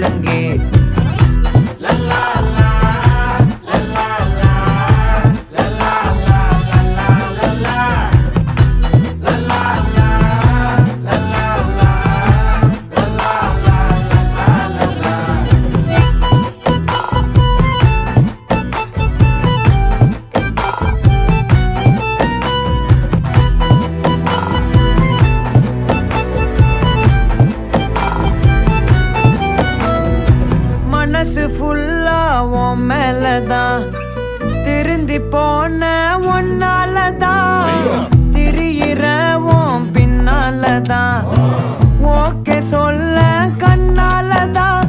ஒழுங்கே மனசு ஃபுல்லா உன் மேலதான் திருந்தி போன ஒன்னாலதான் திரியிற உன் பின்னாலதான் ஓகே சொல்ல கண்ணாலதான்